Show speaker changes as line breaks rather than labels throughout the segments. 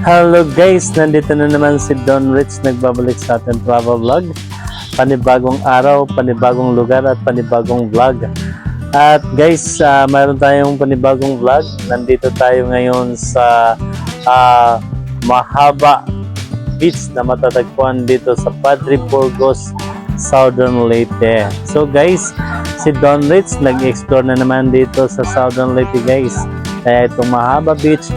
Hello guys, nandito na naman si Don Rich nagbabalik sa ating travel vlog. Panibagong araw, panibagong lugar at panibagong vlog. At guys, mayroon tayong panibagong vlog. Nandito tayo ngayon sa Mahaba Beach na matatagpuan dito sa Padre Burgos, Southern Leyte. So guys, si Don Rich nag-explore na naman dito sa Southern Leyte guys. Kaya itong Mahaba Beach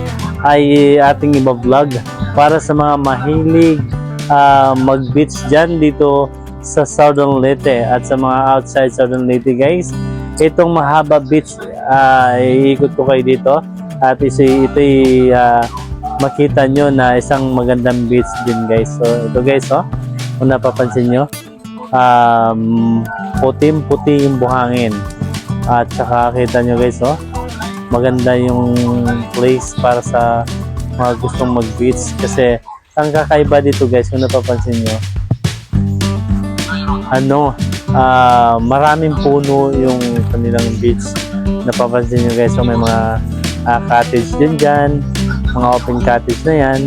ay ating iba-vlog para sa mga mahilig mag-beach dyan dito sa Southern Leyte at sa mga outside Southern Leyte guys. Itong Mahaba Beach, iikot ko kayo dito at ito'y makita nyo na isang magandang beach din guys. So ito guys, kung napapansin nyo, puting-puti yung buhangin at saka kita nyo guys, maganda yung place para sa mga gustong mag-beach kasi ang kakaiba dito guys, kung napapansin nyo, maraming puno yung kanilang beach. Napapansin nyo guys, may mga cottage din dyan, mga open cottage na yan.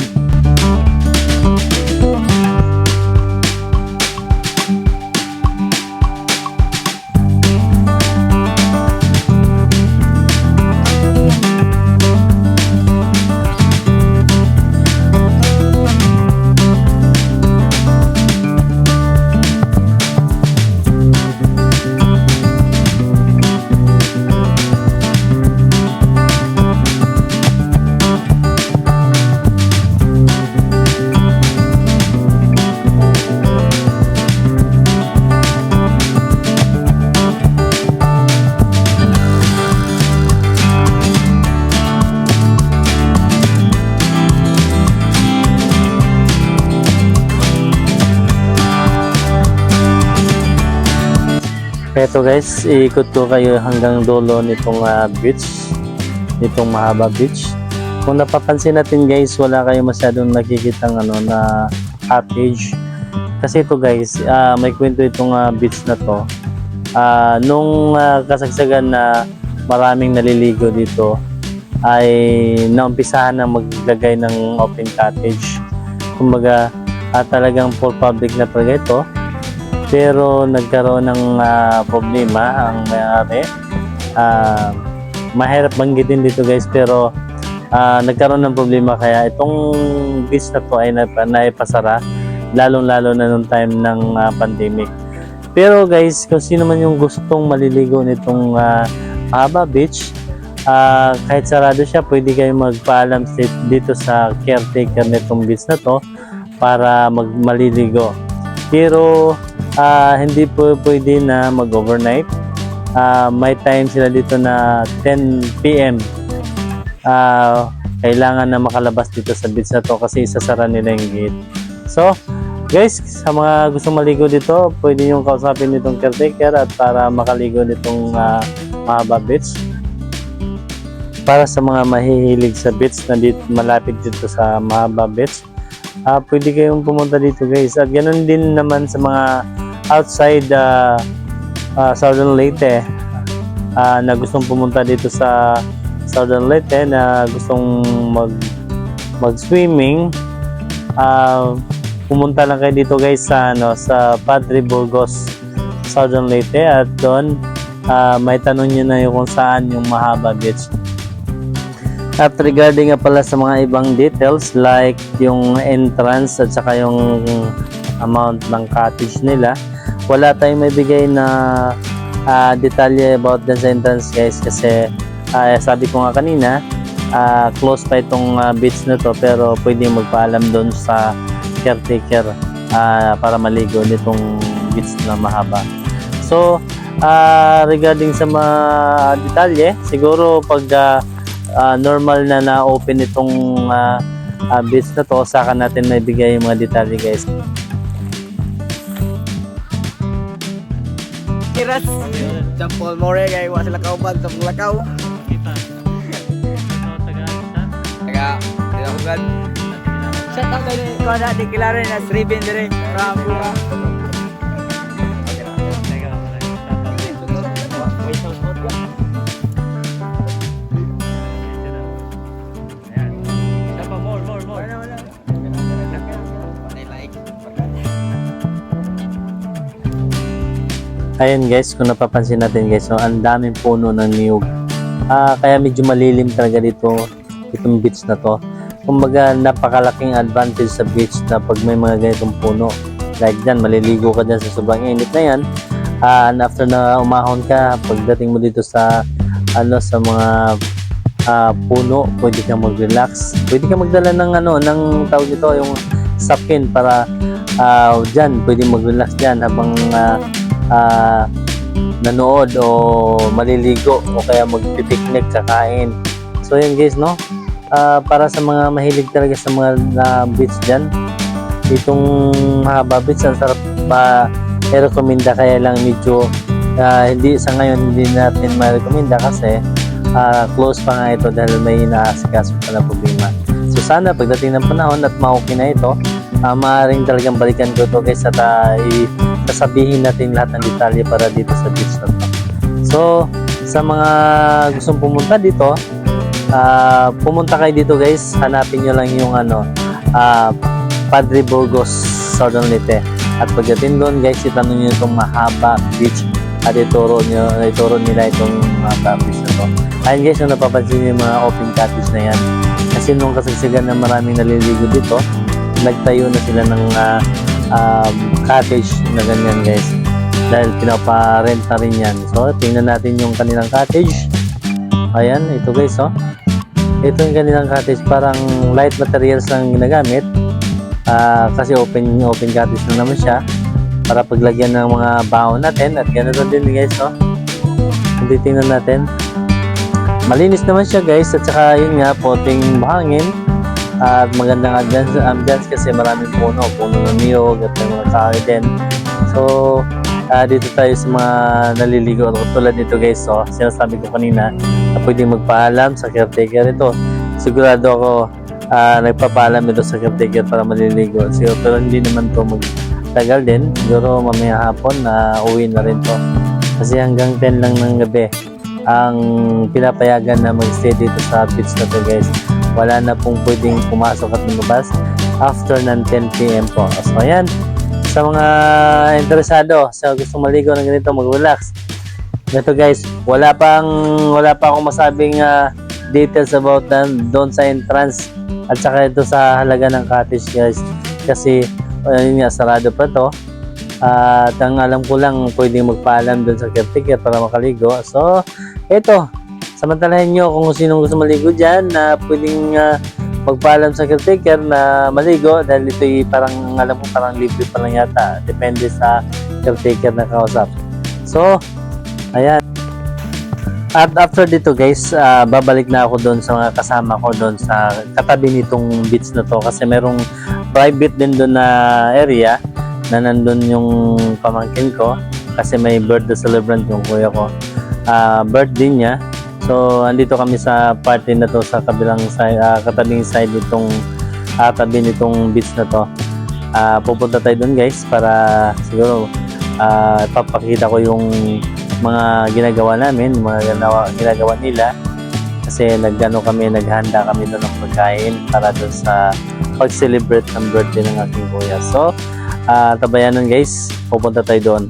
Eto guys, iikot ko kayo hanggang dulo nitong beach, nitong Mahaba Beach. Kung napapansin natin guys, wala kayo masyadong nakikitang na cottage. Kasi ito guys, may kwento itong beach na to. Nung kasagsagan na maraming naliligo dito, ay naumpisahan na maglagay ng open cottage. Kumbaga, talagang for public na talaga ito. Pero nagkaroon ng problema ang may-ari. Mahirap banggitin dito guys, pero nagkaroon ng problema kaya itong beach na to ay naipasara, lalong-lalo na nung time ng pandemic. Pero guys, kung sino man yung gustong maliligo nitong Mahaba Beach, kahit sarado siya, pwede kayo magpaalam dito sa caretaker nitong beach na to para maliligo. Pero hindi po pwede na mag-overnight. May time sila dito na 10 PM. Kailangan na makalabas dito sa beach na to kasi isasara nila yung gate. So, guys, sa mga gustong maligo dito, pwede nyo kausapin nitong caretaker at para makaligo nitong Mahaba Beach. Para sa mga mahihilig sa beach na dito, malapit dito sa Mahaba Beach, pwede kayong pumunta dito guys. At ganoon din naman sa mga outside Southern Leyte na gustong pumunta dito sa Southern Leyte na gustong mag-swimming, pumunta lang kayo dito guys sa sa Padre Burgos, Southern Leyte, at doon may tanong nyo na yung kung saan yung Mahaba Beach. At regarding nga pala sa mga ibang details like yung entrance at saka yung amount ng cottage nila, wala tayong may bigay na detalye about the entrance guys kasi sabi ko nga kanina, close pa itong beach na to, pero pwedeng magpaalam doon sa caretaker para maligo nitong beach na Mahaba. So regarding sa mga detalye, siguro pag normal na open itong beach na to, saka natin may bigay yung mga detalye guys.
Kiras Jampol more kay wa sila kauban sa Lakaw. Taga Dilahugan. Sa taga ni ko na deklarare na Sriben dire. Ramura. More.
Ayan guys, kung napapansin natin guys, so ang daming puno ng niyog. Kaya medyo malilim talaga dito, itong beach na to. Kumbaga, napakalaking advantage sa beach na pag may mga ganitong puno. Like dyan, maliligo ka dyan sa sobrang init na yan. And after na umahon ka, pagdating mo dito sa sa mga puno, pwede kang mag-relax. Pwede kang magdala ng tawag dito, yung sapin para dyan, pwede mag-relax dyan habang nanood o maliligo o kaya magpipiknik, kakain. So yun guys, no? Para sa mga mahilig talaga sa mga beach dyan, itong Mahaba Beach, ang sarap i-recommenda, kaya lang medyo hindi sa ngayon hindi natin ma-recommenda kasi close pa nga ito dahil may inaasikaso pa na problema. So sana pagdating ng panahon at ma-okay na ito, maaaring talagang balikan ko ito guys at sasabihin natin lahat ng detalye para dito sa beach na to. So sa mga gustong pumunta dito, pumunta kayo dito guys, hanapin nyo lang yung Padre Burgos, Southern Leyte. At pagdating doon guys, itanong nyo itong Mahaba Beach at ituro nila itong Mahaba Beach na to. Ayun guys, yung napapansin nyo yung mga open cottage na yan. Kasi nung kasagsagan na maraming naliligo dito, nagtayo na sila ng cottage na ganyan guys. Dahil pinapa-rent na rin yan. So, tingnan natin yung kanilang cottage. Ayan, ito guys, oh. Ito yung kanilang cottage, parang light materials lang ginagamit. Kasi open cottage na naman siya para paglagyan ng mga baon natin at ganoon din guys, no? Kung titingnan natin, malinis naman siya guys, at saka yun nga, puting buhangin at magandang ambiance kasi maraming puno ng niyog at may mga kahoy din. So dito tayo sa mga naliligo tulad nito guys, so sinasabi ko kanina na pwedeng magpaalam sa caretaker ito. Sigurado ako nagpapaalam ito sa caretaker para maliligo. So, pero hindi naman to magtagal din. Siguro mamaya hapon na uwi na rin to. Kasi hanggang 10 lang ng gabi ang pinapayagan na mag-stay dito sa beach na to guys. Wala na pong pwedeng pumasok at lumabas after ng 10 PM po. So ayan, sa mga interesado, sa gusto maligo ng ganito, mag-relax. Ito guys, wala pa akong masabing details about doon sa entrance at saka ito sa halaga ng cottage guys, kasi yun nga, sarado pa to. At ang alam ko lang, pwedeng magpaalam doon sa caretaker para makaligo. So ito, samantalahin nyo kung sino gusto maligo dyan na pwedeng magpaalam sa caretaker na maligo, dahil ito parang alam ko parang libre pa lang yata, depende sa caretaker na kausap. So ayan. At after dito guys, babalik na ako doon sa mga kasama ko doon sa katabi nitong beach na to, kasi merong private din doon na area na nandun yung pamangkin ko, kasi may birthday celebrant yung kuya ko, birthday niya. So andito kami sa party na to sa kabilang side, katabing side nitong tabi nitong beach na to. Pupunta tayo doon guys para siguro ipapakita ko yung mga ginagawa namin, mga ginagawa nila, kasi naghanda kami doon ng pagkain para doon sa pag-celebrate ng birthday ng aking kuya. So tabayan nun guys, pupunta tayo doon.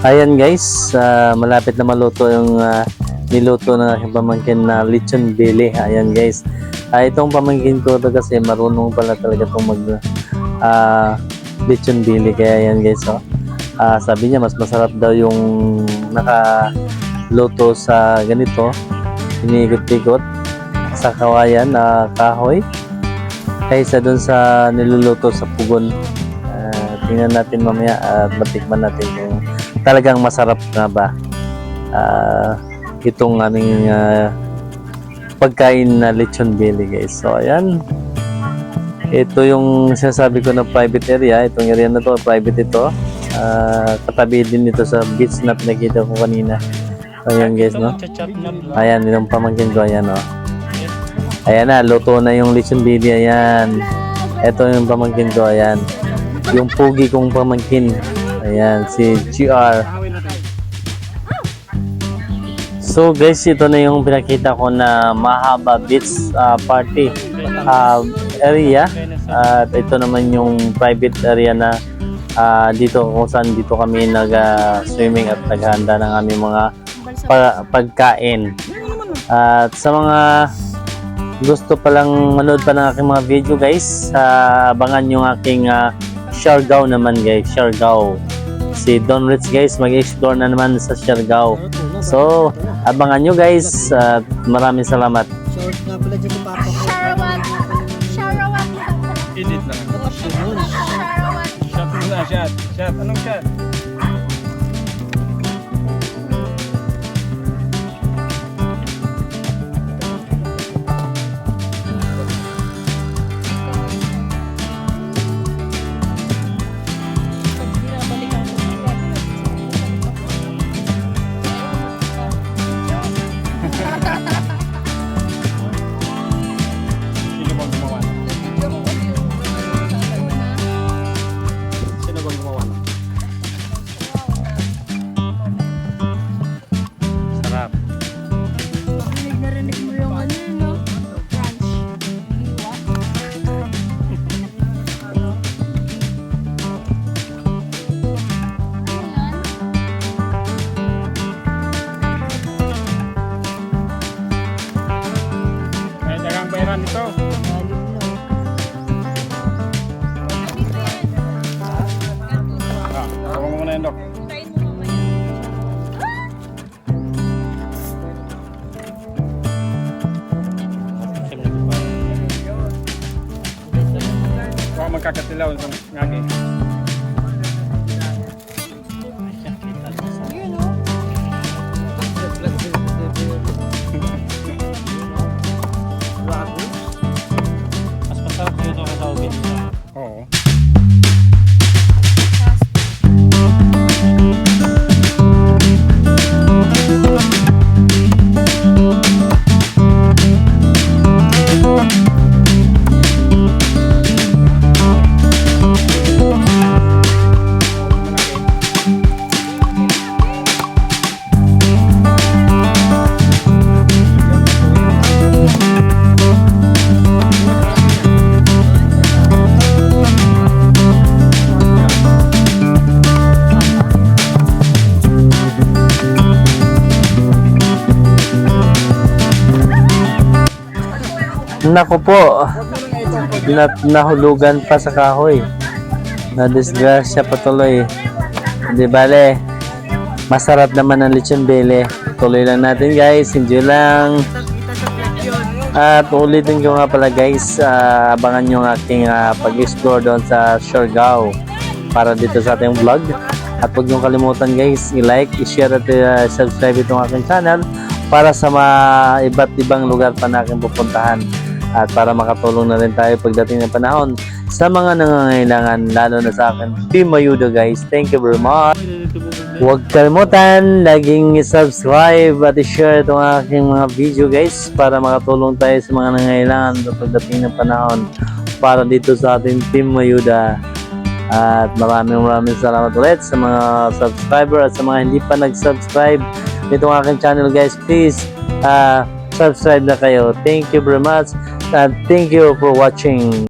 Ayan guys, malapit na maluto yung niluto ng aking pamangkin na lechon belly. Ayan guys. Itong pamangkin ko to kasi marunong pala talaga itong mag lechon belly. Kaya ayan guys, oh. Sabi niya mas masarap daw yung nakaluto sa ganito. Iniikot-ikot sa kawayan na kahoy kaysa dun sa niluluto sa pugon. Tingnan natin mamaya at matikman natin kung talagang masarap na ba itong aming pagkain na lechon belly guys. So ayan, ito yung sinasabi ko na private area. Itong area na to private ito, katabi din ito sa beach na pinakita ko kanina. Ayan guys, no? Ayan, yung pamangkin ko, ayan, oh. Ayan na, luto na yung lechon belly. Ayan, ito yung pamangkin ko, ayan, yung pugi kong pamangkin. Ayan, si GR. So guys, ito na yung pinakita ko na Mahaba Beach party area. At ito naman yung private area na dito kung saan dito kami nag-swimming at naghahanda ng aming mga pagkain. At sa mga gusto palang manood pa ng aking mga video guys, abangan yung aking Siargao naman guys, Siargao. Si Don Rich guys, mag-explore na naman sa Siargao. So, abangan nyo guys at maraming salamat.
Short nga pala dyan ni Papa ko.
Sharawat.
Edit lang.
Sharawat.
Shot muna, shot. Shot, anong shot? Sino bang gumawa? Sino bang gumawa? Sarap.
Narinig mo yung ano, no? Crunch. Iwa.
Ay, dagang bayaran nito. Tawag mo muna yan, Dok. Baka magkakatilaw sa ngagi.
Mas masarap dito ka sa ubin.
Oo.
Naku po, nahulugan pa sa kahoy. Na-disgrasya pa tuloy. Di bale, masarap naman ang lechon belly. Tuloy lang natin guys, enjoy lang. At ulitin ko nga pala guys, abangan nyo ang aking pag-explore doon sa Siargao para dito sa ating vlog. At huwag nyo kalimutan guys, i-like, i-share at subscribe itong aking channel para sa mga iba't ibang lugar pa na aking pupuntahan. At para makatulong na rin tayo pagdating ng panahon sa mga nangangailangan, lalo na sa akin Team Ayuda guys. Thank you very much. Huwag kalimutan, laging i-subscribe at i-share itong aking mga video guys para makatulong tayo sa mga nangangailangan sa pagdating ng panahon para dito sa ating Team Ayuda. At maraming salamat ulit sa mga subscriber at sa mga hindi pa nag-subscribe nitong aking channel guys. Please subscribe na kayo. Thank you very much and thank you for watching.